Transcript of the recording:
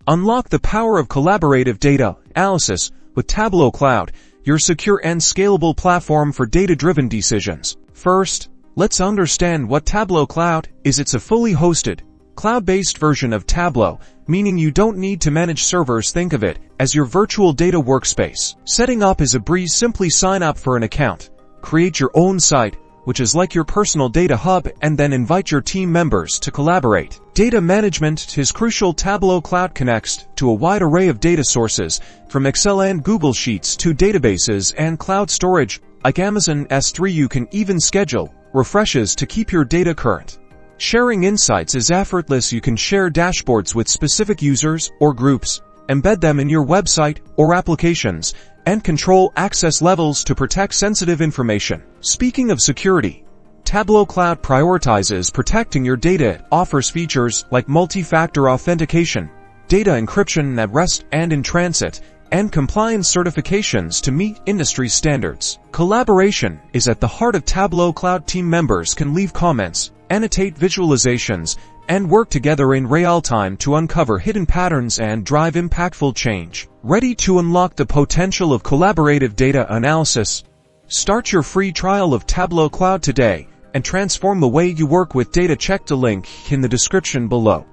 Unlock the power of collaborative data analysis with Tableau Cloud, your secure and scalable platform for data-driven decisions. First, let's understand what Tableau Cloud is. It's a fully hosted, cloud-based version of Tableau, meaning you don't need to manage servers. Think of it as your virtual data workspace. Setting up is a breeze. Simply sign up for an account, create your own site, which is like your personal data hub, and then invite your team members to collaborate. Data management is crucial. Tableau Cloud connects to a wide array of data sources, from Excel and Google Sheets to databases and cloud storage, like Amazon S3. You can even schedule refreshes to keep your data current. Sharing insights is effortless. You can share dashboards with specific users or groups, embed them in your website or applications, and control access levels to protect sensitive information. Speaking of security, Tableau Cloud prioritizes protecting your data. It offers features like multi-factor authentication, data encryption at rest and in transit, and compliance certifications to meet industry standards. Collaboration is at the heart of Tableau Cloud. Team members can leave comments, annotate visualizations, and work together in real time to uncover hidden patterns and drive impactful change. Ready to unlock the potential of collaborative data analysis? Start your free trial of Tableau Cloud today and transform the way you work with data. Check the link in the description below.